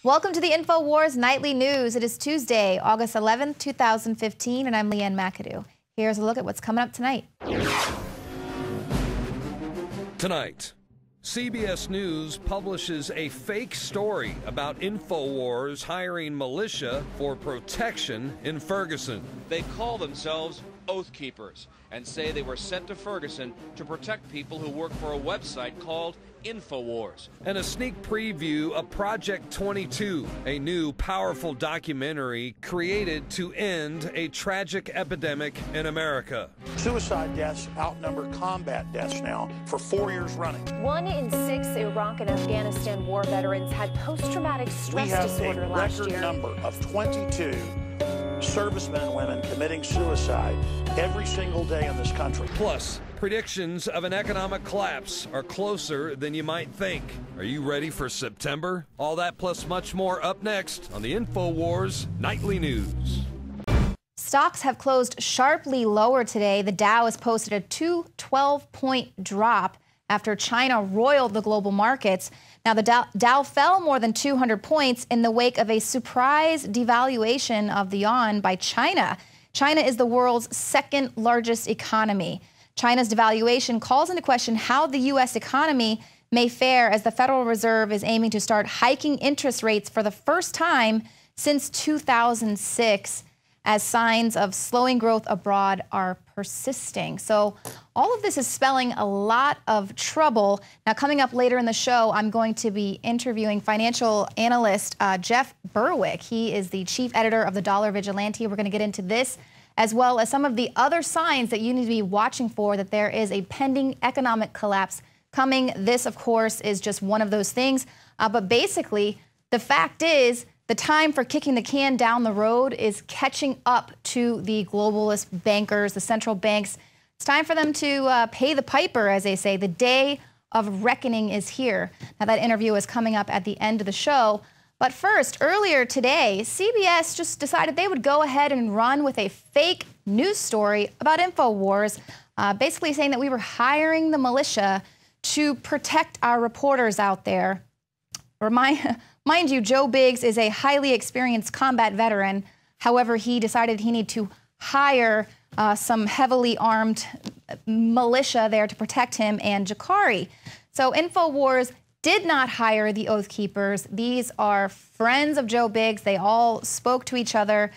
Welcome to the INFOWARS Nightly News. It is Tuesday, August 11th, 2015, and I'm Leanne McAdoo. Here's a look at what's coming up tonight. Tonight, CBS News publishes a fake story about INFOWARS hiring militia for protection in Ferguson. They call themselves Oath Keepers and say they were sent to Ferguson to protect people who work for a website called INFOWARS. And a sneak preview of Project 22, a new powerful documentary created to end a tragic epidemic in America. Suicide deaths outnumber combat deaths now for 4 years running. 1 in 6 Iraq and Afghanistan war veterans had post-traumatic stress disorder last year. We have a record number of 22 servicemen and women committing suicide every single day in this country. Plus, predictions of an economic collapse are closer than you might think. Are you ready for September? All that plus much more up next on the INFOWARS Nightly News. Stocks have closed sharply lower today. The Dow has posted a 212-point drop after China roiled the global markets. Now, the Dow fell more than 200 points in the wake of a surprise devaluation of the yuan by China. China is the world's second largest economy. China's devaluation calls into question how the U.S. economy may fare as the Federal Reserve is aiming to start hiking interest rates for the first time since 2006, as signs of slowing growth abroad are persisting. So all of this is spelling a lot of trouble. Now, coming up later in the show, I'm going to be interviewing financial analyst Jeff Berwick. He is the chief editor of the Dollar Vigilante. We're going to get into this, as well as some of the other signs that you need to be watching for that there is a pending economic collapse coming. This, of course, is just one of those things. But basically, the fact is, the time for kicking the can down the road is catching up to the globalist bankers, the central banks. It's time for them to pay the piper, as they say. The day of reckoning is here. Now, that interview is coming up at the end of the show. But first, earlier today, CBS just decided they would go ahead and run with a fake news story about INFOWARS, basically saying that we were hiring the militia to protect our reporters out there. Mind you, Joe Biggs is a highly experienced combat veteran. However, he decided he needed to hire some heavily armed militia there to protect him and Jakari. So INFOWARS did not hire the Oath Keepers. These are friends of Joe Biggs. They all spoke to each other,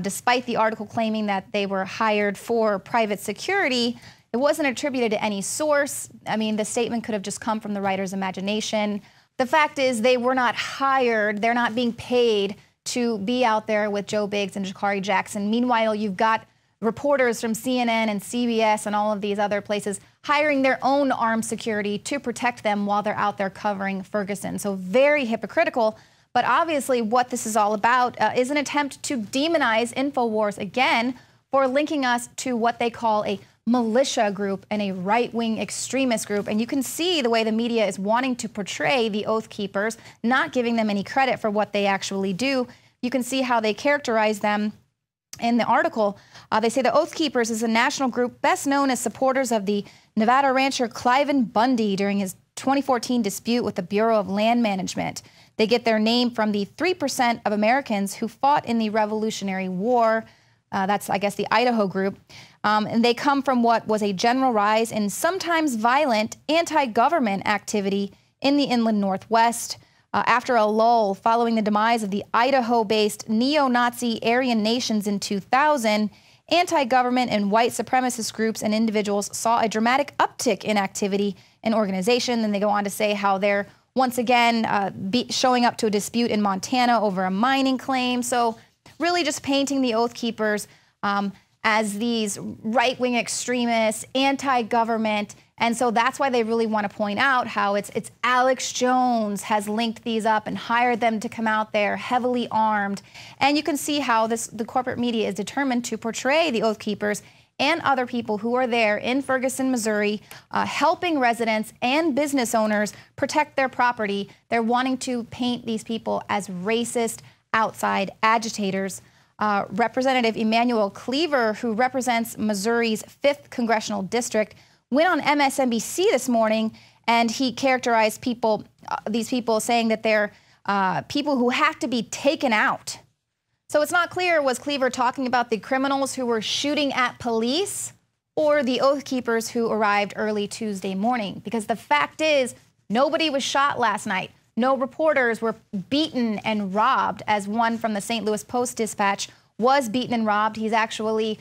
despite the article claiming that they were hired for private security. It wasn't attributed to any source. I mean, the statement could have just come from the writer's imagination. The fact is they were not hired. They're not being paid to be out there with Joe Biggs and Jakari Jackson. Meanwhile, you've got reporters from CNN and CBS and all of these other places hiring their own armed security to protect them while they're out there covering Ferguson. So very hypocritical. But obviously what this is all about is an attempt to demonize INFOWARS again for linking us to what they call a militia group and a right-wing extremist group. And you can see the way the media is wanting to portray the Oath Keepers, not giving them any credit for what they actually do. You can see how they characterize them in the article. They say the Oath Keepers is a national group best known as supporters of the Nevada rancher Cliven Bundy during his 2014 dispute with the Bureau of Land Management. They get their name from the 3% of Americans who fought in the Revolutionary War. That's, I guess, the Idaho group. And they come from what was a general rise in sometimes violent anti-government activity in the inland Northwest. After a lull following the demise of the Idaho-based neo-Nazi Aryan nations in 2000, anti-government and white supremacist groups and individuals saw a dramatic uptick in activity and organization. Then they go on to say how they're once again showing up to a dispute in Montana over a mining claim. So really just painting the Oath Keepers as these right-wing extremists, anti-government. And so that's why they really want to point out how it's Alex Jones has linked these up and hired them to come out there heavily armed. And you can see how the corporate media is determined to portray the Oath Keepers and other people who are there in Ferguson, Missouri, helping residents and business owners protect their property. They're wanting to paint these people as racist outside agitators. Representative Emanuel Cleaver, who represents Missouri's 5th Congressional District, went on MSNBC this morning, and he characterized these people saying that they're people who have to be taken out. So it's not clear, was Cleaver talking about the criminals who were shooting at police or the Oath Keepers who arrived early Tuesday morning? Because the fact is, nobody was shot last night. No reporters were beaten and robbed, as one from the St. Louis Post-Dispatch was beaten and robbed. He's actually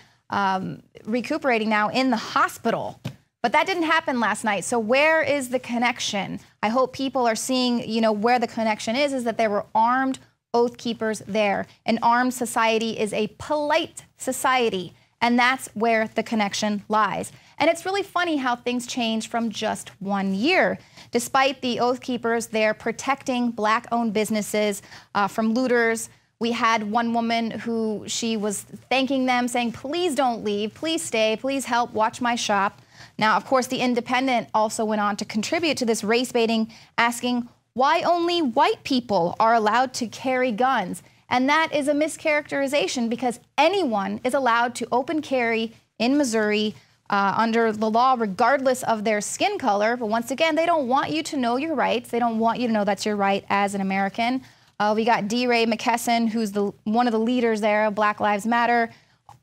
recuperating now in the hospital. But that didn't happen last night. So where is the connection? I hope people are seeing, where the connection is that there were armed Oath Keepers there. An armed society is a polite society, and that's where the connection lies. And it's really funny how things change from just 1 year. Despite the Oath Keepers, they're protecting Black-owned businesses from looters. We had one woman who she was thanking them, saying, please don't leave, please stay, please help, watch my shop. Now, of course, the Independent also went on to contribute to this race baiting, asking why only white people are allowed to carry guns. And that is a mischaracterization, because anyone is allowed to open carry in Missouri under the law, regardless of their skin color. But once again, they don't want you to know your rights. They don't want you to know that's your right as an American. We got D. Ray McKesson, who's one of the leaders there of Black Lives Matter,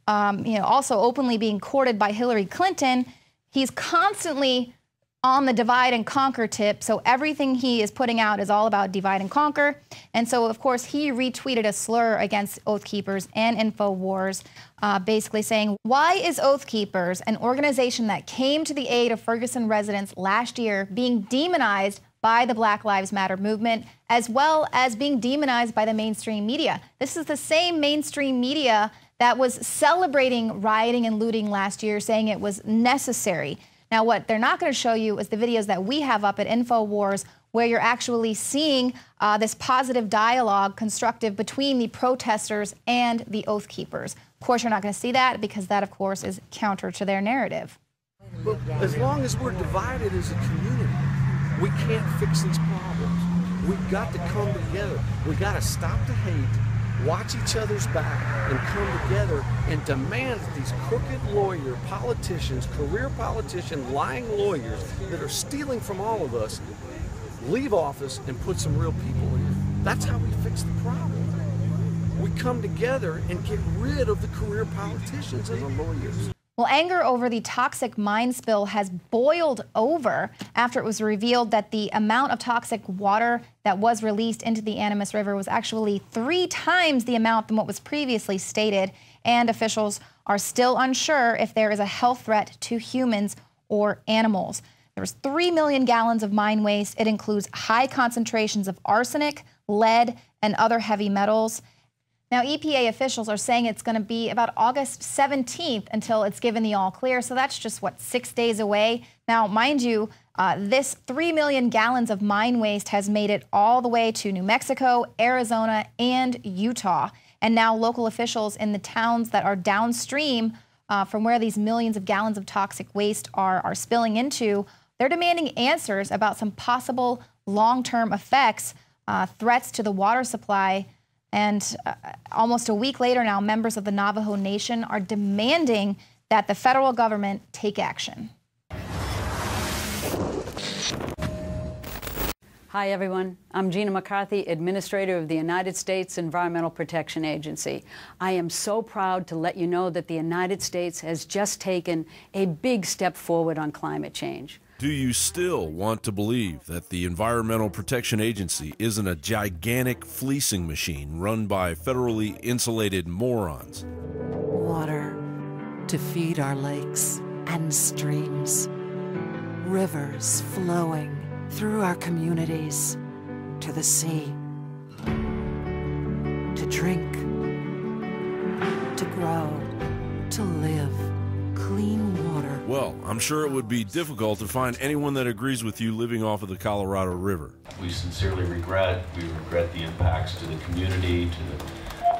also openly being courted by Hillary Clinton. He's constantly on the divide and conquer tip, so everything he is putting out is all about divide and conquer. And so, of course, he retweeted a slur against Oath Keepers and InfoWars, basically saying, why is Oath Keepers, an organization that came to the aid of Ferguson residents last year, being demonized by the Black Lives Matter movement, as well as being demonized by the mainstream media? This is the same mainstream media that was celebrating rioting and looting last year, saying it was necessary. Now, what they're not going to show you is the videos that we have up at InfoWars, where you're actually seeing this positive dialogue, constructive, between the protesters and the Oath Keepers. Of course, you're not going to see that, because that, of course, is counter to their narrative. But as long as we're divided as a community, we can't fix these problems. We've got to come together. We've got to stop the hate, watch each other's back, and come together and demand that these crooked lawyer politicians, career politician, lying lawyers that are stealing from all of us, leave office and put some real people in. That's how we fix the problem. We come together and get rid of the career politicians and the lawyers. Well, anger over the toxic mine spill has boiled over after it was revealed that the amount of toxic water that was released into the Animas River was actually 3 times the amount than what was previously stated, and officials are still unsure if there is a health threat to humans or animals. There was 3 million gallons of mine waste. It includes high concentrations of arsenic, lead, and other heavy metals. Now, EPA officials are saying it's going to be about August 17th until it's given the all clear. So that's just, 6 days away. Now, mind you, this 3 million gallons of mine waste has made it all the way to New Mexico, Arizona, and Utah. And now local officials in the towns that are downstream from where these millions of gallons of toxic waste are spilling into, they're demanding answers about some possible long-term effects, threats to the water supply. And almost a week later now, members of the Navajo Nation are demanding that the federal government take action. Hi, everyone. I'm Gina McCarthy, Administrator of the United States Environmental Protection Agency. I am so proud to let you know that the United States has just taken a big step forward on climate change. Do you still want to believe that the Environmental Protection Agency isn't a gigantic fleecing machine run by federally insulated morons? Water to feed our lakes and streams. Rivers flowing through our communities to the sea. To drink, to grow, to live. Clean water. Well, I'm sure it would be difficult to find anyone that agrees with you living off of the Colorado River. We sincerely regret the impacts to the community, to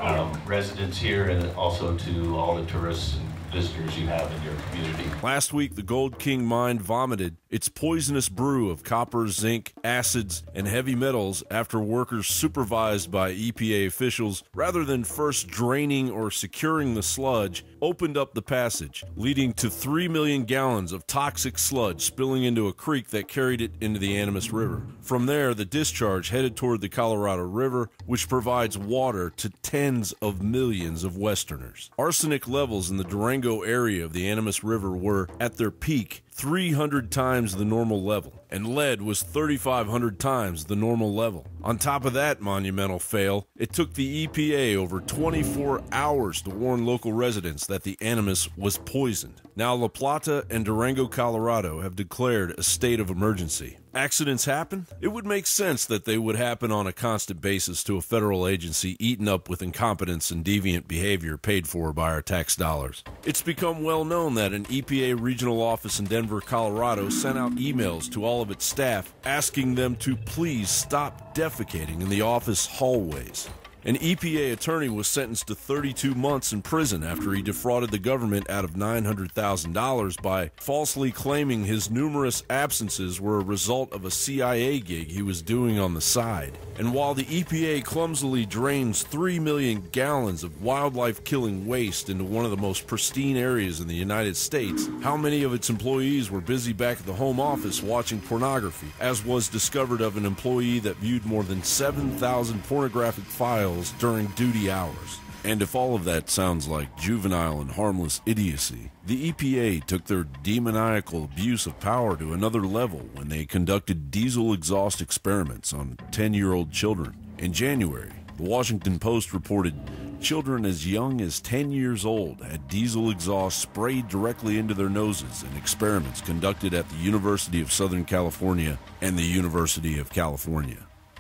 the residents here, and also to all the tourists visitors you have in your community. Last week, the Gold King mine vomited its poisonous brew of copper, zinc, acids, and heavy metals after workers supervised by EPA officials, rather than first draining or securing the sludge, opened up the passage, leading to 3 million gallons of toxic sludge spilling into a creek that carried it into the Animas River. From there, the discharge headed toward the Colorado River, which provides water to tens of millions of Westerners. Arsenic levels in the Durango area of the Animas River were, at their peak, 300 times the normal level, and lead was 3,500 times the normal level. On top of that monumental fail, it took the EPA over 24 hours to warn local residents that the Animas was poisoned. Now La Plata and Durango, Colorado have declared a state of emergency. Accidents happen? It would make sense that they would happen on a constant basis to a federal agency eaten up with incompetence and deviant behavior paid for by our tax dollars. It's become well known that an EPA regional office in Denver, Colorado sent out emails to all of its staff asking them to please stop defecating in the office hallways. An EPA attorney was sentenced to 32 months in prison after he defrauded the government out of $900,000 by falsely claiming his numerous absences were a result of a CIA gig he was doing on the side. And while the EPA clumsily drains 3 million gallons of wildlife-killing waste into one of the most pristine areas in the United States, how many of its employees were busy back at the home office watching pornography, as was discovered of an employee that viewed more than 7,000 pornographic files during duty hours? And if all of that sounds like juvenile and harmless idiocy, the EPA took their demoniacal abuse of power to another level when they conducted diesel exhaust experiments on 10-year-old children. In January, the Washington Post reported children as young as 10 years old had diesel exhaust sprayed directly into their noses in experiments conducted at the University of Southern California and the University of California.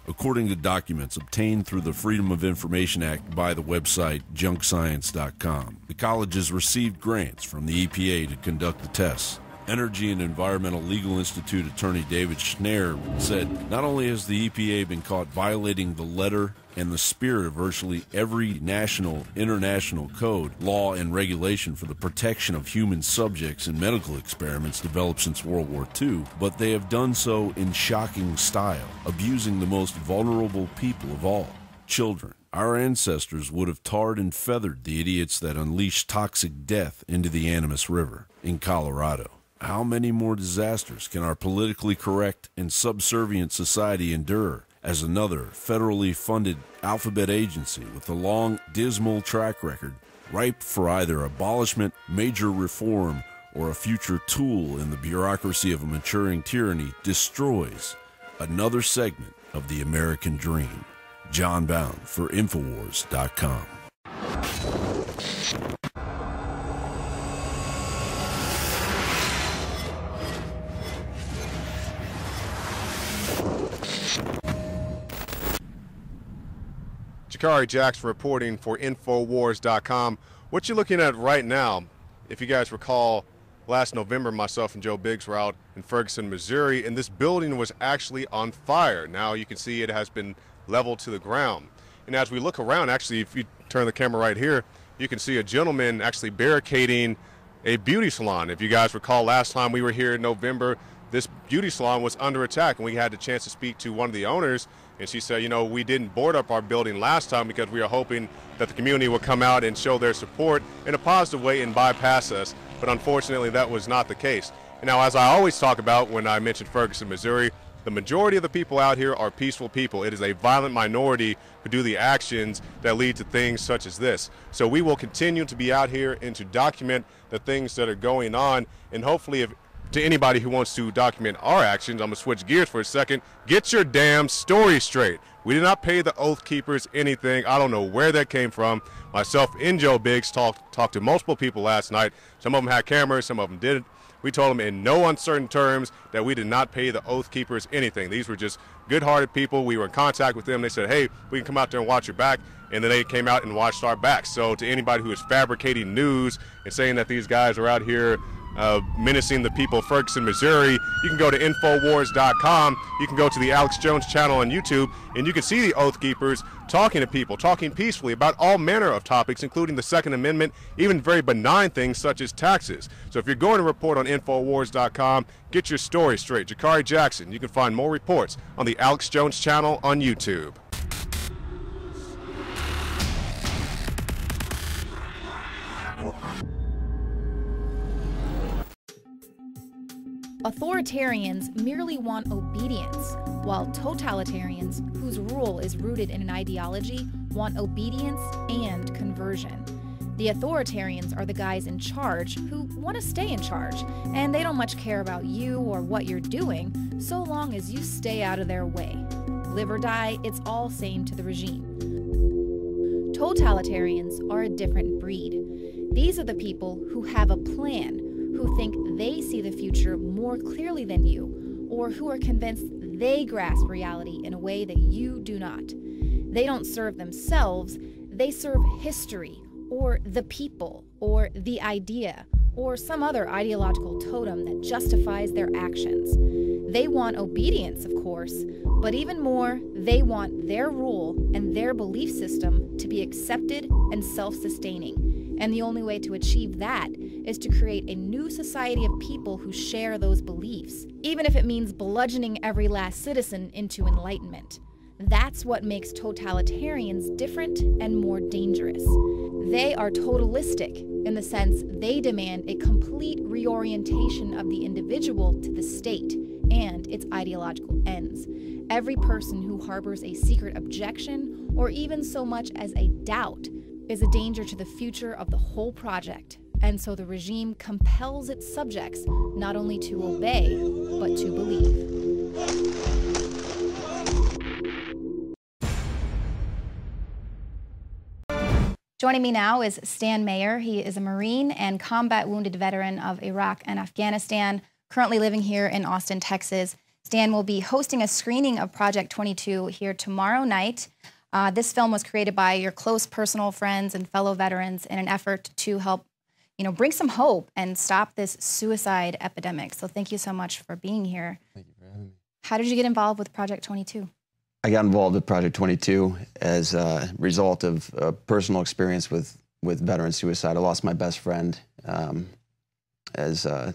According to documents obtained through the Freedom of Information Act by the website junkscience.com, the colleges received grants from the EPA to conduct the tests. Energy and Environmental Legal Institute attorney David Schneier said, not only has the EPA been caught violating the letter and the spirit of virtually every national, international code, law, and regulation for the protection of human subjects in medical experiments developed since World War II, but they have done so in shocking style, abusing the most vulnerable people of all, children. Our ancestors would have tarred and feathered the idiots that unleashed toxic death into the Animas River in Colorado. How many more disasters can our politically correct and subservient society endure as another federally funded alphabet agency with a long, dismal track record, ripe for either abolishment, major reform, or a future tool in the bureaucracy of a maturing tyranny, destroys another segment of the American dream? John Bound for INFOWARS.com. Jakari Jackson reporting for INFOWARS.com. What you're looking at right now, if you guys recall, last November, myself and Joe Biggs were out in Ferguson, Missouri, and this building was actually on fire. Now you can see it has been leveled to the ground. And as we look around, actually, if you turn the camera right here, you can see a gentleman actually barricading a beauty salon. If you guys recall, last time we were here in November, this beauty salon was under attack, and we had the chance to speak to one of the owners, and she said, you know, we didn't board up our building last time because we were hoping that the community would come out and show their support in a positive way and bypass us, but unfortunately that was not the case. And now, as I always talk about when I mention Ferguson, Missouri, the majority of the people out here are peaceful people. It is a violent minority who do the actions that lead to things such as this. So we will continue to be out here and to document the things that are going on, and hopefully, if to anybody who wants to document our actions, I'm going to switch gears for a second. Get your damn story straight. We did not pay the Oath Keepers anything. I don't know where that came from. Myself and Joe Biggs talked to multiple people last night. Some of them had cameras, some of them didn't. We told them in no uncertain terms that we did not pay the Oath Keepers anything. These were just good-hearted people. We were in contact with them. They said, hey, we can come out there and watch your back. And then they came out and watched our backs. So to anybody who is fabricating news and saying that these guys are out here menacing the people of Ferguson, Missouri, you can go to INFOWARS.com. You can go to the Alex Jones channel on YouTube, and you can see the Oath Keepers talking to people, talking peacefully about all manner of topics, including the Second Amendment, even very benign things such as taxes. So if you're going to report on INFOWARS.com, get your story straight. Jakari Jackson, you can find more reports on the Alex Jones channel on YouTube. Authoritarians merely want obedience, while totalitarians, whose rule is rooted in an ideology, want obedience and conversion. The authoritarians are the guys in charge who want to stay in charge, and they don't much care about you or what you're doing, so long as you stay out of their way. Live or die, it's all same to the regime. Totalitarians are a different breed. These are the people who have a plan, who think they see the future more clearly than you, or who are convinced they grasp reality in a way that you do not. They don't serve themselves, they serve history, or the people, or the idea, or some other ideological totem that justifies their actions. They want obedience, of course, but even more, they want their rule and their belief system to be accepted and self-sustaining. And the only way to achieve that is to create a new society of people who share those beliefs, even if it means bludgeoning every last citizen into enlightenment. That's what makes totalitarians different and more dangerous. They are totalistic in the sense they demand a complete reorientation of the individual to the state and its ideological ends. Every person who harbors a secret objection, or even so much as a doubt, is a danger to the future of the whole project, and so the regime compels its subjects not only to obey, but to believe. Joining me now is Stan Mayer. He is a Marine and combat wounded veteran of Iraq and Afghanistan, currently living here in Austin, Texas. Stan will be hosting a screening of Project 22 here tomorrow night. This film was created by your close personal friends and fellow veterans in an effort to help, bring some hope and stop this suicide epidemic. So thank you so much for being here. Thank you for having me. How did you get involved with Project 22? I got involved with Project 22 as a result of a personal experience with veteran suicide. I lost my best friend as a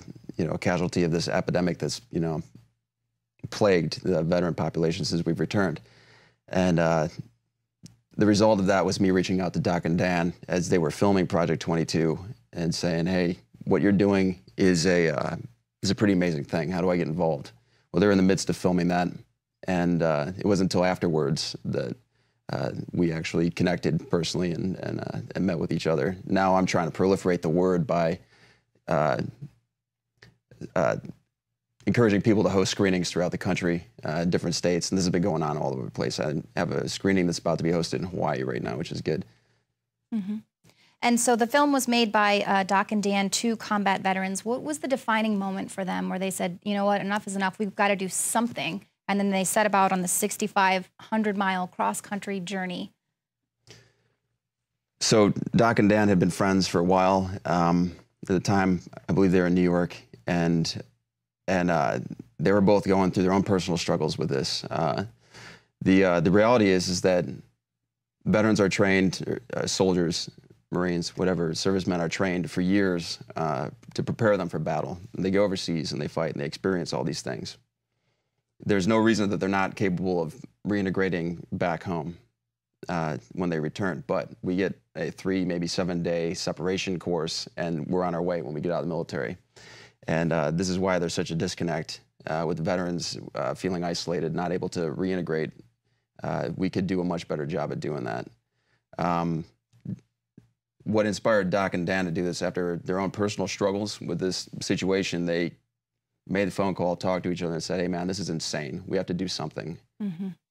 casualty of this epidemic that's plagued the veteran population since we've returned. And the result of that was me reaching out to Doc and Dan as they were filming Project 22 and saying, hey, what you're doing is a pretty amazing thing. How do I get involved? Well, they're in the midst of filming that, and it wasn't until afterwards that we actually connected personally and met with each other. Now I'm trying to proliferate the word by encouraging people to host screenings throughout the country, different states, and this has been going on all over the place. I have a screening that's about to be hosted in Hawaii right now, which is good. Mm-hmm. And so the film was made by Doc and Dan, two combat veterans. What was the defining moment for them where they said, you know what, enough is enough, we've got to do something, and then they set about on the 6,500-mile cross-country journey? So Doc and Dan had been friends for a while. At the time, I believe they were in New York, and they were both going through their own personal struggles with this. The reality is that veterans are trained, soldiers, Marines, whatever, servicemen are trained for years to prepare them for battle. And they go overseas and they fight and they experience all these things. There's no reason that they're not capable of reintegrating back home when they return, but we get a 3, maybe 7-day separation course, and we're on our way when we get out of the military. And this is why there's such a disconnect with the veterans feeling isolated, not able to reintegrate. We could do a much better job at doing that. What inspired Doc and Dan to do this, after their own personal struggles with this situation, they made the phone call, talked to each other, and said, hey, man, this is insane. We have to do something,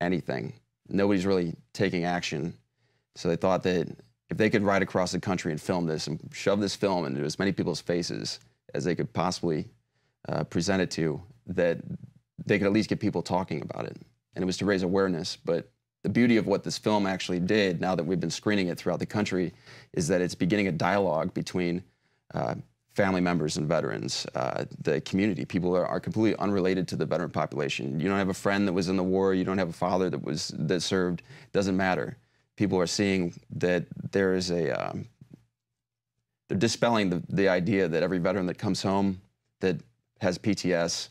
anything. Nobody's really taking action. So they thought that if they could ride across the country and film this and shove this film into as many people's faces as they could possibly present it to, that they could at least get people talking about it. And it was to raise awareness. But the beauty of what this film actually did, now that we've been screening it throughout the country, is that it's beginning a dialogue between family members and veterans, the community. People are completely unrelated to the veteran population. You don't have a friend that was in the war. You don't have a father that served. It doesn't matter. People are seeing that there is a, they're dispelling the idea that every veteran that comes home that has PTS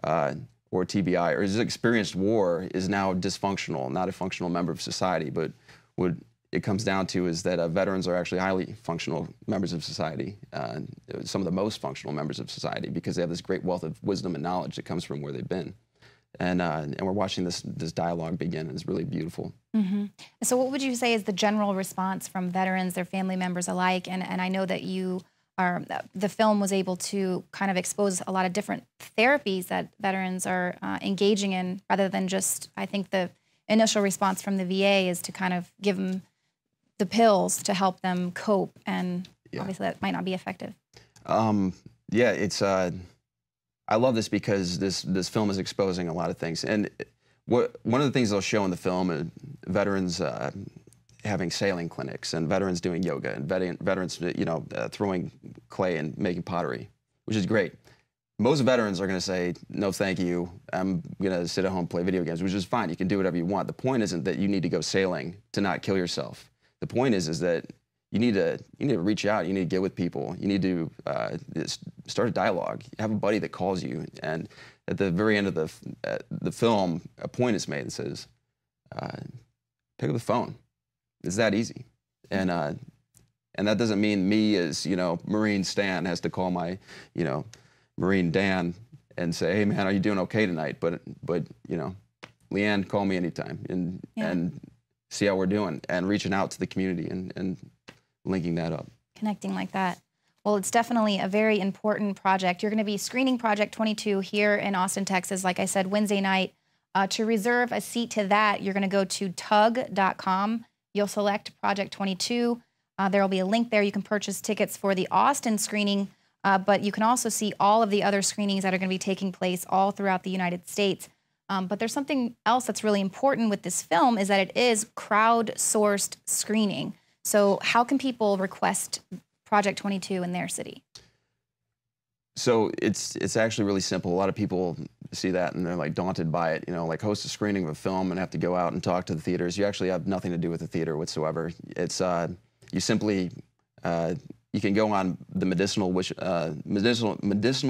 or TBI or has experienced war is now dysfunctional, not a functional member of society. But what it comes down to is that veterans are actually highly functional members of society, some of the most functional members of society, because they have this great wealth of wisdom and knowledge that comes from where they've been. And we're watching this dialogue begin, and it's really beautiful. Mm-hmm. So what would you say is the general response from veterans, their family members alike? And I know that the film was able to kind of expose a lot of different therapies that veterans are engaging in, rather than just, I think the initial response from the VA is to kind of give them the pills to help them cope, and obviously that might not be effective. Yeah, it's. I love this because this film is exposing a lot of things, and one of the things they'll show in the film, veterans having sailing clinics, and veterans doing yoga, and veterans, throwing clay and making pottery, which is great. Most veterans are going to say, no, thank you. I'm going to sit at home and play video games, which is fine. You can do whatever you want. The point isn't that you need to go sailing to not kill yourself. The point is that you need to reach out. You need to get with people. You need to start a dialogue. Have a buddy that calls you. And at the very end of the film, a point is made that says, pick up the phone. It's that easy. And that doesn't mean me as, Marine Stan has to call my, Marine Dan and say, hey man, are you doing okay tonight? But Leanne, call me anytime and see how we're doing, and reaching out to the community and linking that up. Connecting like that. Well, it's definitely a very important project. You're going to be screening Project 22 here in Austin, Texas, like I said, Wednesday night. To reserve a seat to that, you're going to go to tug.com. You'll select Project 22. There will be a link there. You can purchase tickets for the Austin screening, but you can also see all of the other screenings that are going to be taking place all throughout the United States. But there's something else that's really important with this film, is that it is crowd-sourced screening. So how can people request Project 22 in their city? So it's actually really simple. A lot of people see that and they're like daunted by it. Like host a screening of a film and have to go out and talk to the theaters. You actually have nothing to do with the theater whatsoever. It's you simply you can go on the Medicinal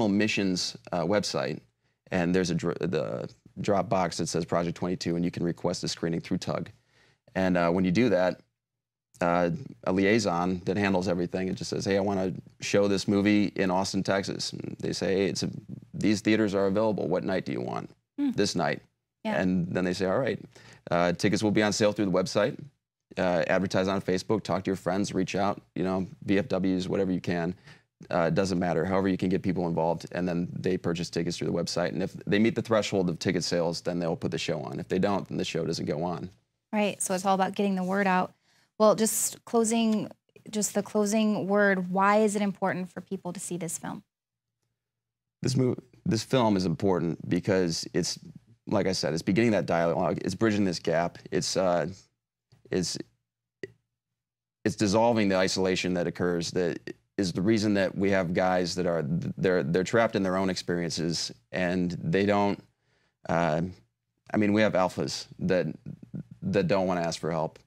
Missions website, and there's the drop box that says Project 22, and you can request a screening through Tug. And when you do that, a liaison that handles everything, it just says, hey, I want to show this movie in Austin, Texas. And they say, hey, these theaters are available. What night do you want? This night. Yeah. And then they say, all right, tickets will be on sale through the website. Advertise on Facebook, talk to your friends, reach out, VFWs, whatever you can. It doesn't matter, however you can get people involved, and then they purchase tickets through the website. And if they meet the threshold of ticket sales, then they'll put the show on. If they don't, then the show doesn't go on. Right, so it's all about getting the word out. Well, just the closing word, why is it important for people to see this film? This film is important because it's, like I said, it's beginning that dialogue, it's bridging this gap, it's dissolving the isolation that occurs, that is the reason that we have guys that are, they're trapped in their own experiences, and they don't, we have alphas that don't want to ask for help.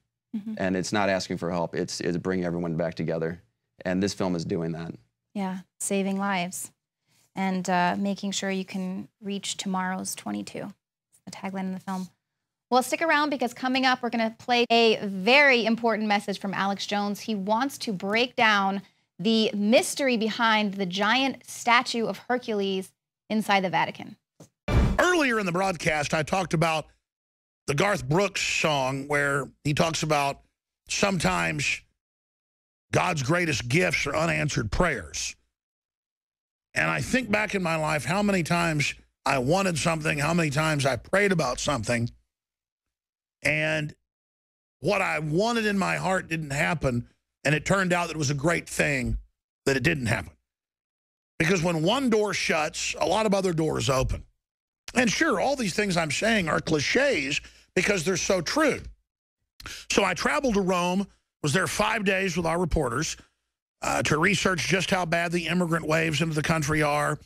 And it's not asking for help, it's bringing everyone back together. And this film is doing that. Yeah, saving lives and making sure you can reach tomorrow's 22. It's the tagline in the film. Well, stick around, because coming up, we're going to play a very important message from Alex Jones. He wants to break down the mystery behind the giant statue of Hercules inside the Vatican. Earlier in the broadcast, I talked about the Garth Brooks song where he talks about sometimes God's greatest gifts are unanswered prayers. And I think back in my life how many times I wanted something, how many times I prayed about something, and what I wanted in my heart didn't happen, and it turned out that it was a great thing that it didn't happen. Because when one door shuts, a lot of other doors open. And sure, all these things I'm saying are cliches because they're so true. So I traveled to Rome, was there 5 days with our reporters, to research just how bad the immigrant waves into the country are,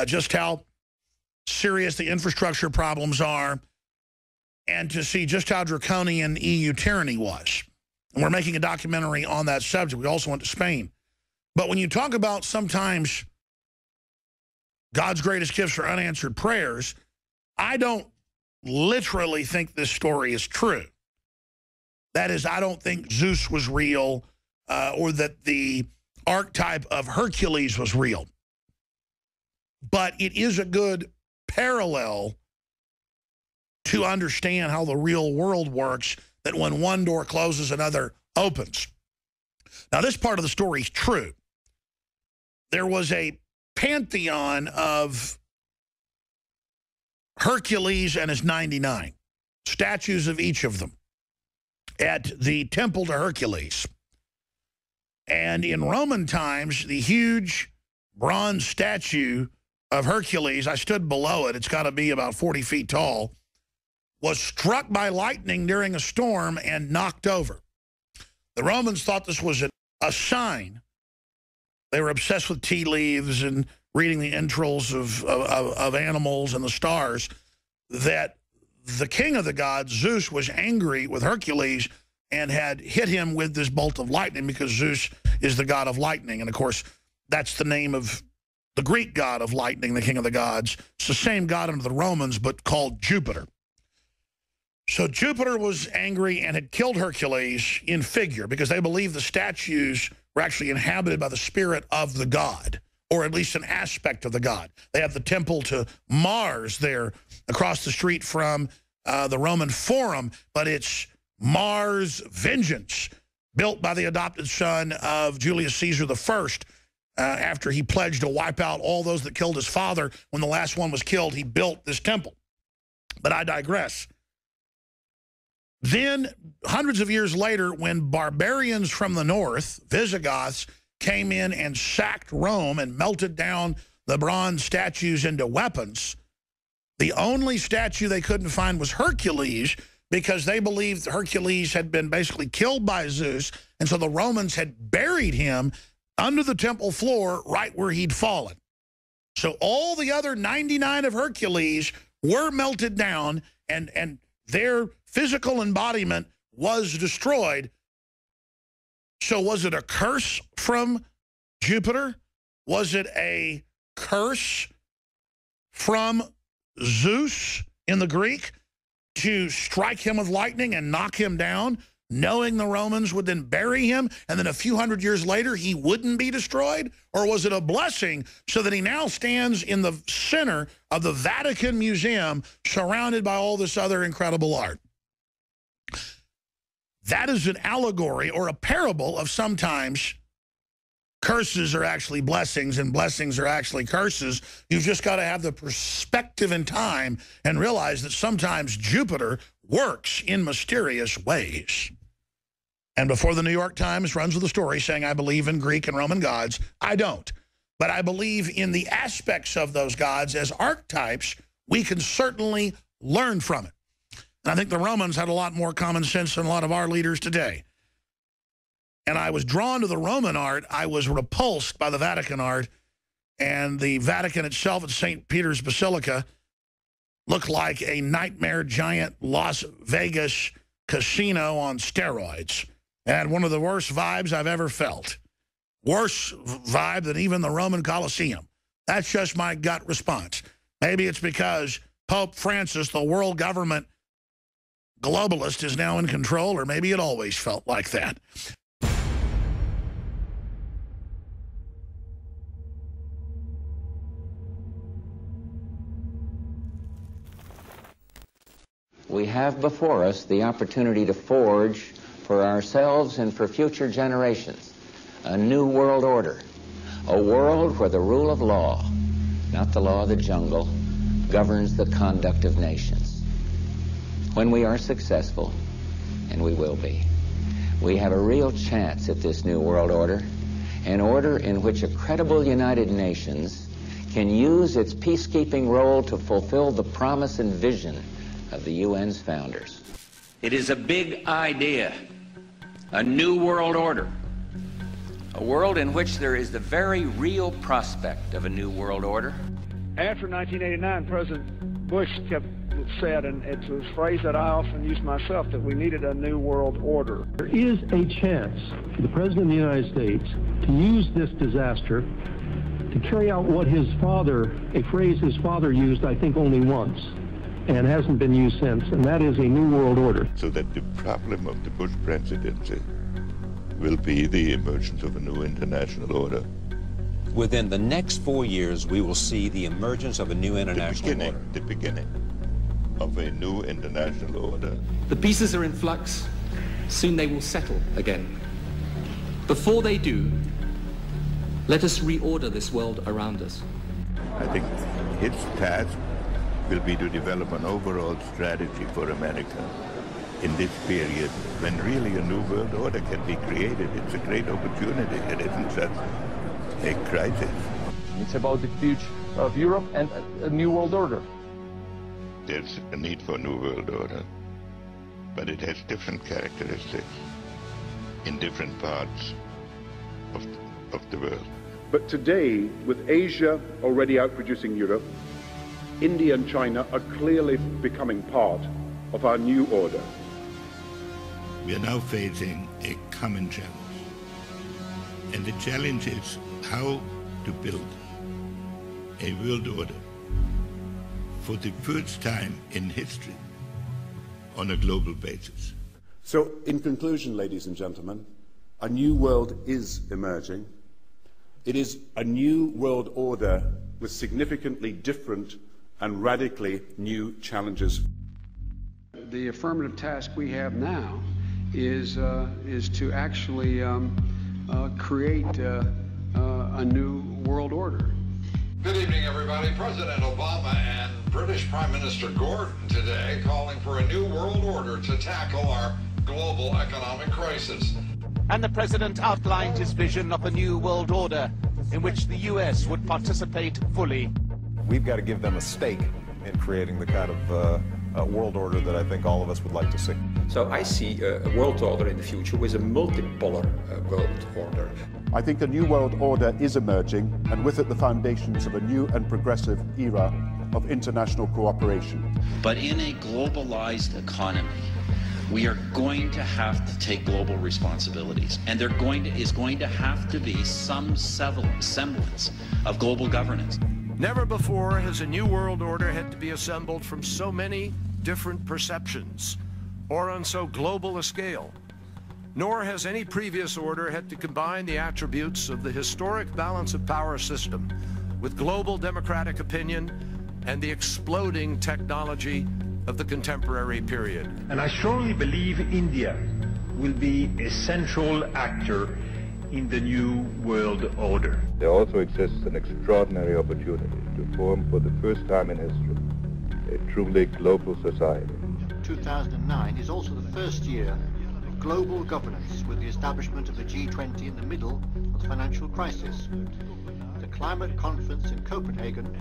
just how serious the infrastructure problems are, and to see just how draconian EU tyranny was. And we're making a documentary on that subject. We also went to Spain. But when you talk about sometimes God's greatest gifts are unanswered prayers, I don't literally think this story is true. That is, I don't think Zeus was real or that the archetype of Hercules was real. But it is a good parallel to understand how the real world works, that when one door closes, another opens. Now, this part of the story is true. There was a pantheon of Hercules and his 99, statues of each of them at the temple to Hercules. And in Roman times, the huge bronze statue of Hercules, I stood below it, it's got to be about 40 feet tall, was struck by lightning during a storm and knocked over. The Romans thought this was a sign. They were obsessed with tea leaves and reading the entrails of animals and the stars, that the king of the gods, Zeus, was angry with Hercules and had hit him with this bolt of lightning, because Zeus is the god of lightning. And, of course, that's the name of the Greek god of lightning, the king of the gods. It's the same god under the Romans, but called Jupiter. So Jupiter was angry and had killed Hercules in figure, because they believed the statues were actually inhabited by the spirit of the god, or at least an aspect of the god. They have the temple to Mars there across the street from the Roman Forum, but it's Mars Vengeance, built by the adopted son of Julius Caesar I. After he pledged to wipe out all those that killed his father. When the last one was killed, he built this temple. But I digress. Then, hundreds of years later, when barbarians from the north, Visigoths, came in and sacked Rome and melted down the bronze statues into weapons, the only statue they couldn't find was Hercules, because they believed Hercules had been basically killed by Zeus, and so the Romans had buried him under the temple floor right where he'd fallen. So all the other 99 of Hercules were melted down, and their physical embodiment was destroyed. So was it a curse from Jupiter? Was it a curse from Zeus in the Greek to strike him with lightning and knock him down, knowing the Romans would then bury him, and then a few hundred years later he wouldn't be destroyed? Or was it a blessing so that he now stands in the center of the Vatican Museum surrounded by all this other incredible art? That is an allegory or a parable of sometimes curses are actually blessings and blessings are actually curses. You've just got to have the perspective in time and realize that sometimes Jupiter works in mysterious ways. And before the New York Times runs with a story saying I believe in Greek and Roman gods, I don't. But I believe in the aspects of those gods as archetypes. We can certainly learn from it. And I think the Romans had a lot more common sense than a lot of our leaders today. And I was drawn to the Roman art. I was repulsed by the Vatican art. And the Vatican itself at St. Peter's Basilica looked like a nightmare giant Las Vegas casino on steroids. It had one of the worst vibes I've ever felt. Worse vibe than even the Roman Colosseum. That's just my gut response. Maybe it's because Pope Francis, the world government globalist, is now in control, or maybe it always felt like that. We have before us the opportunity to forge for ourselves and for future generations a new world order, a world where the rule of law, not the law of the jungle, governs the conduct of nations. When we are successful, and we will be, we have a real chance at this new world order, an order in which a credible United Nations can use its peacekeeping role to fulfill the promise and vision of the UN's founders. It is a big idea, a new world order. A world in which there is the very real prospect of a new world order. After 1989, President Bush said, and it's a phrase that I often use myself, that we needed a new world order. There is a chance for the President of the United States to use this disaster to carry out what his father, a phrase his father used, I think, only once, and hasn't been used since, and that is a new world order. So that the problem of the Bush presidency will be the emergence of a new international order. Within the next 4 years, we will see the emergence of a new international order. The beginning of a new international order. The pieces are in flux. Soon they will settle again. Before they do, let us reorder this world around us. I think its task will be to develop an overall strategy for America in this period when really a new world order can be created. It's a great opportunity. It isn't just a crisis. It's about the future of Europe and a new world order. There's a need for a new world order, but it has different characteristics in different parts of the world. But today, with Asia already outproducing Europe, India and China are clearly becoming part of our new order. We are now facing a common challenge. And the challenge is how to build a world order for the first time in history on a global basis. So, in conclusion, ladies and gentlemen, a new world is emerging. It is a new world order with significantly different and radically new challenges. The affirmative task we have now is to actually create a new world order. Good evening, everybody. President Obama and British Prime Minister Gordon today calling for a new world order to tackle our global economic crisis. And the president outlined his vision of a new world order in which the U.S. would participate fully. We've got to give them a stake in creating the kind of world order that I think all of us would like to see. So I see a world order in the future with a multipolar world order. I think a new world order is emerging, and with it the foundations of a new and progressive era of international cooperation. But in a globalized economy, we are going to have to take global responsibilities, and there is going to have to be some semblance of global governance. Never before has a new world order had to be assembled from so many different perceptions or on so global a scale. Nor has any previous order had to combine the attributes of the historic balance of power system with global democratic opinion and the exploding technology of the contemporary period. And I strongly believe India will be a central actor in the new world order. There also exists an extraordinary opportunity to form for the first time in history a truly global society. 2009 is also the first year of global governance with the establishment of the G20 in the middle of the financial crisis. The climate conference in Copenhagen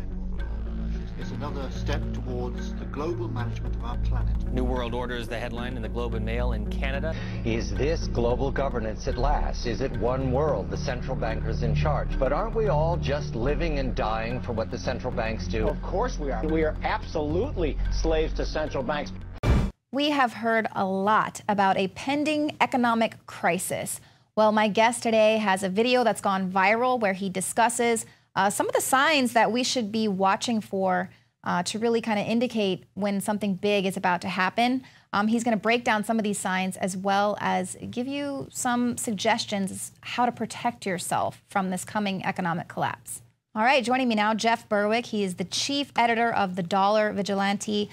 is another step towards the global management of our planet. New World Order is the headline in the Globe and Mail in Canada. Is this global governance at last? Is it one world, the central bankers in charge? But aren't we all just living and dying for what the central banks do? Of course we are. We are absolutely slaves to central banks. We have heard a lot about a pending economic crisis. Well, my guest today has a video that's gone viral where he discusses some of the signs that we should be watching for to really kind of indicate when something big is about to happen. He's going to break down some of these signs as well as give you some suggestions how to protect yourself from this coming economic collapse. All right, joining me now, Jeff Berwick. He is the chief editor of the Dollar Vigilante,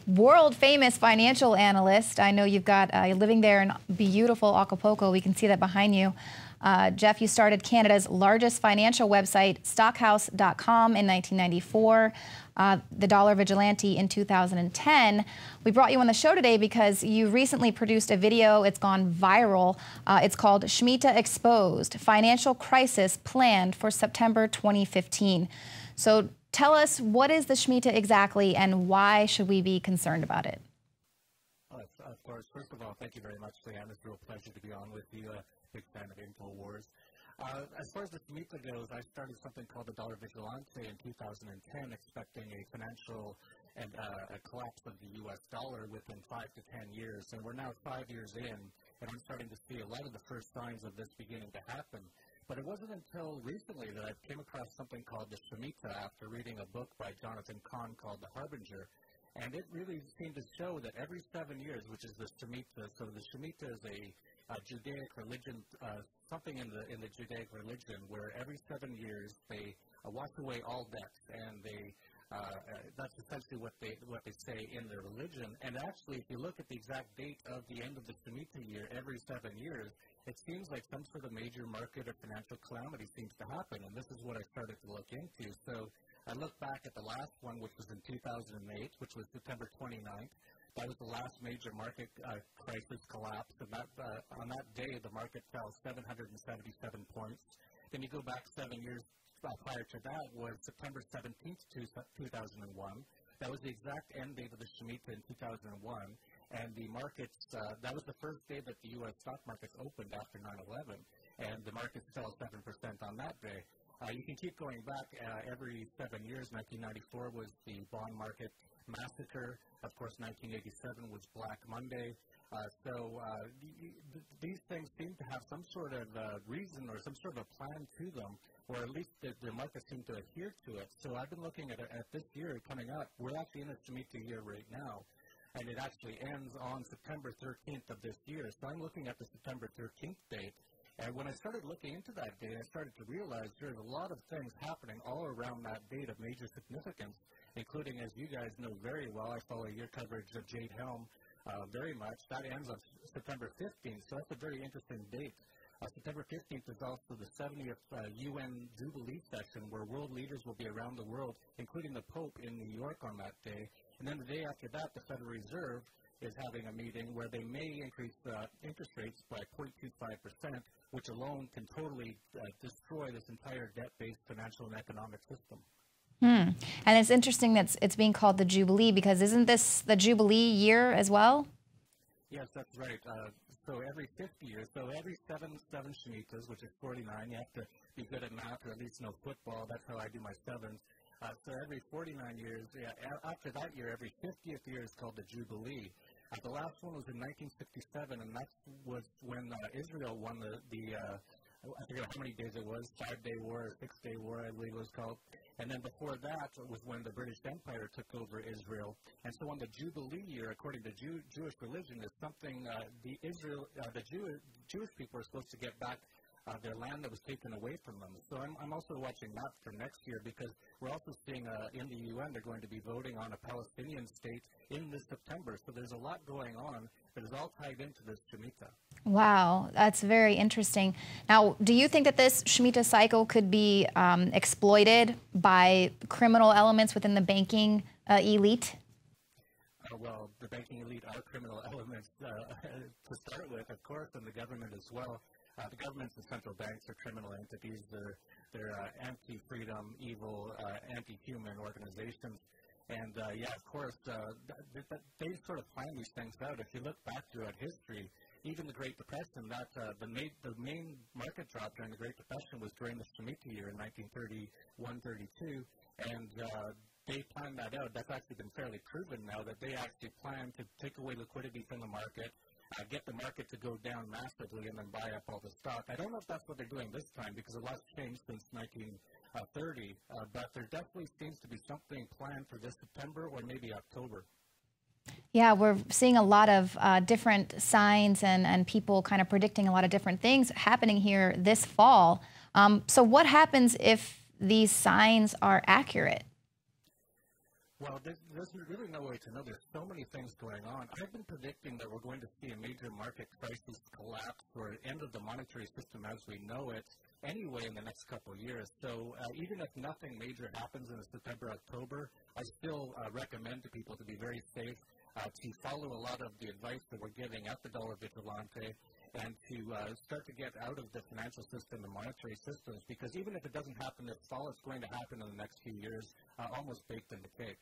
world famous financial analyst. I know you've got, you're living there in beautiful Acapulco. We can see that behind you. Jeff, you started Canada's largest financial website, stockhouse.com, in 1994, the Dollar Vigilante in 2010. We brought you on the show today because you recently produced a video. It's gone viral. It's called Shemitah Exposed, Financial Crisis Planned for September 2015. So tell us, what is the Shemitah exactly and why should we be concerned about it? course. First of all, thank you very much, Leanne. It's a real pleasure to be on with you. Big fan of InfoWars. As far as the Shemitah goes, I started something called the Dollar Vigilante in 2010, expecting a financial and a collapse of the U.S. dollar within 5 to 10 years. And we're now 5 years in, and I'm starting to see a lot of the first signs of this beginning to happen. But it wasn't until recently that I came across something called the Shemitah after reading a book by Jonathan Cahn called The Harbinger. And it really seemed to show that every 7 years, which is the Shemitah, so the Shemitah is a Judaic religion, something in the Judaic religion, where every 7 years they wash away all debts, and that's essentially what they say in their religion. And actually, if you look at the exact date of the end of the Shemitah year, every 7 years, it seems like some sort of major market or financial calamity seems to happen, and this is what I started to look into. So I looked back at the last one, which was in 2008, which was September 29th. That was the last major market crisis collapse, and on that day, the market fell 777 points. Then you go back 7 years prior to that was September 17th, 2001. That was the exact end date of the Shemitah in 2001. And the markets, that was the first day that the U.S. stock markets opened after 9/11, and the markets fell 7% on that day. You can keep going back every 7 years. 1994 was the bond market massacre. Of course, 1987 was Black Monday. These things seem to have some sort of reason or some sort of a plan to them, or at least the markets seem to adhere to it. So I've been looking at this year coming up. We're actually in a Shemitah year right now, and it actually ends on September 13th of this year. So I'm looking at the September 13th date. And when I started looking into that date, I started to realize there's a lot of things happening all around that date of major significance, including, as you guys know very well, I follow your coverage of Jade Helm very much. That ends on September 15th, so that's a very interesting date. September 15th is also the 70th UN Jubilee session, where world leaders will be around the world, including the Pope in New York on that day. And then the day after that, the Federal Reserve is having a meeting where they may increase interest rates by 0.25%, which alone can totally destroy this entire debt-based financial and economic system. And it's interesting that it's being called the Jubilee, because isn't this the Jubilee year as well? Yes, that's right. So every 50 years, so every seven Shemitahs, which is 49, you have to be good at math or at least know football. That's how I do my sevens. So every 49 years, after that year, every 50th year is called the Jubilee. The last one was in 1967, and that was when Israel won I forget how many days it was, 5-day war or 6-day war, I believe it was called. And then before that was when the British Empire took over Israel. And so on the Jubilee year, according to Jewish religion, is something the Jewish people are supposed to get back their land that was taken away from them. So I'm also watching that for next year, because we're also seeing in the UN they're going to be voting on a Palestinian state in this September. So there's a lot going on that is all tied into this Shemitah. Wow, that's very interesting. Now, do you think that this Shemitah cycle could be exploited by criminal elements within the banking elite? Well, the banking elite are criminal elements to start with, of course, and the government as well. The governments and central banks are criminal entities. They're anti-freedom, evil, anti-human organizations. And, yeah, of course, they sort of plan these things out. If you look back throughout history, even the Great Depression, the main market drop during the Great Depression was during the Shemitah year in 1931-32, and they planned that out. That's actually been fairly proven now, that they actually planned to take away liquidity from the market, get the market to go down massively, and then buy up all the stock. I don't know if that's what they're doing this time, because a lot's changed since 1930, but there definitely seems to be something planned for this September or maybe October. Yeah, we're seeing a lot of different signs and people kind of predicting a lot of different things happening here this fall. So what happens if these signs are accurate? Well, there's really no way to know. There's so many things going on. I've been predicting that we're going to see a major market crisis collapse or end of the monetary system as we know it anyway in the next couple of years. So even if nothing major happens in September, October, I still recommend to people to be very safe, to follow a lot of the advice that we're giving at the Dollar Vigilante, and to start to get out of the financial system and monetary systems, because even if it doesn't happen this fall, it's going to happen in the next few years, almost baked in the cake.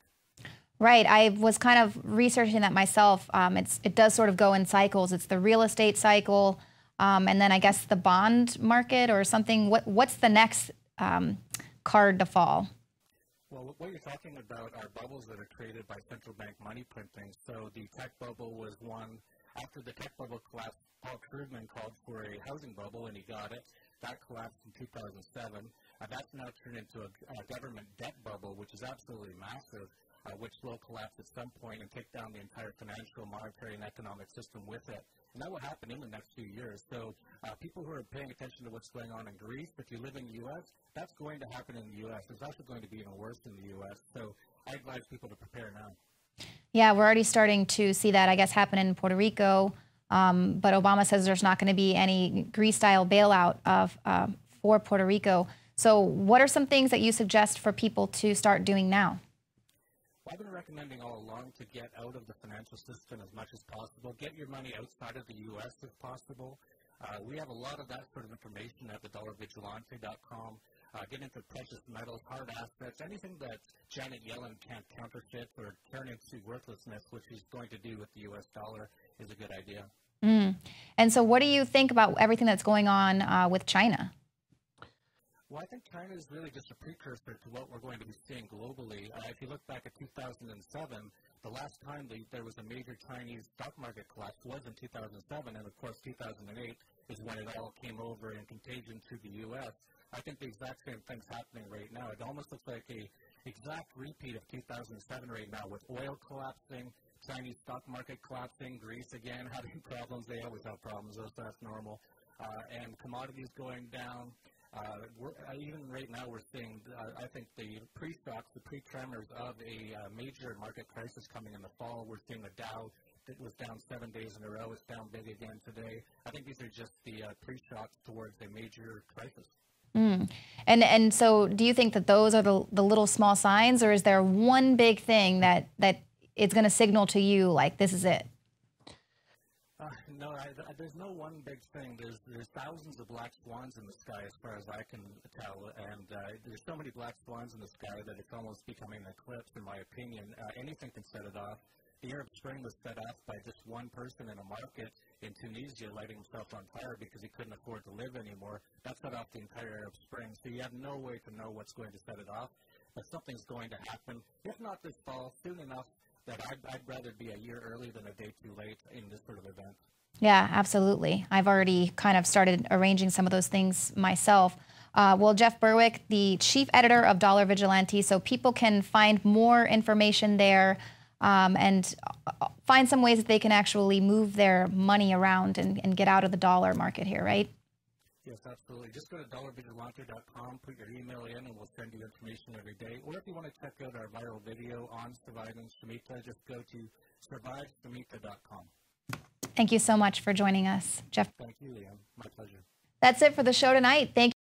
Right. I was kind of researching that myself. It does sort of go in cycles. It's the real estate cycle, and then I guess the bond market or something. What's the next card to fall? Well, what you're talking about are bubbles that are created by central bank money printing. So the tech bubble was one. After the tech bubble collapsed, Paul Krugman called for a housing bubble, and he got it. That collapsed in 2007. That's now turned into a government debt bubble, which is absolutely massive, which will collapse at some point and take down the entire financial, monetary, and economic system with it. And that will happen in the next few years. So people who are paying attention to what's going on in Greece, if you live in the U.S., that's going to happen in the U.S. It's actually going to be even worse in the U.S. So I advise people to prepare now. Yeah, we're already starting to see that, I guess, happen in Puerto Rico. But Obama says there's not going to be any Greece-style bailout for Puerto Rico. So what are some things that you suggest for people to start doing now? Well, I've been recommending all along to get out of the financial system as much as possible. Get your money outside of the U.S. if possible. We have a lot of that sort of information at thedollarvigilante.com. Get into precious metals, hard assets, anything that Janet Yellen can't counterfeit or turn into worthlessness, which she's going to do with the U.S. dollar, is a good idea. And so what do you think about everything that's going on with China? Well, I think China is really just a precursor to what we're going to be seeing globally. If you look back at 2007, the last time there was a major Chinese stock market collapse was in 2007, and of course 2008 is when it all came over in contagion to the U.S. I think the exact same thing's happening right now. It almost looks like a exact repeat of 2007 right now, with oil collapsing, Chinese stock market collapsing, Greece again having problems. They always have problems, so that's normal. And commodities going down. Even right now we're seeing, I think, the pre-shocks, the pre-tremors of a major market crisis coming in the fall. We're seeing the Dow, it was down 7 days in a row. It's down big again today. I think these are just the pre-shocks towards a major crisis. And so do you think that those are the little small signs, or is there one big thing that it's going to signal to you like this is it? No, there's no one big thing. There's thousands of black swans in the sky as far as I can tell, and there's so many black swans in the sky that it's almost becoming an eclipse, in my opinion. Anything can set it off. The Arab Spring was set off by just one person in a market in Tunisia lighting himself on fire because he couldn't afford to live anymore. That set off the entire Arab Spring. So you have no way to know what's going to set it off, but something's going to happen. If not this fall, soon enough that I'd rather be a year early than a day too late in this sort of event. Yeah, absolutely. I've already kind of started arranging some of those things myself. Well, Jeff Berwick, the chief editor of Dollar Vigilante, so people can find more information there and find some ways that they can actually move their money around and get out of the dollar market here, right? Yes, absolutely. Just go to dollarvigilante.com, put your email in, and we'll send you information every day. Or if you want to check out our viral video on surviving Shemitah, just go to surviveshemitah.com. Thank you so much for joining us, Jeff. Thank you, Liam. My pleasure. That's it for the show tonight. Thank you.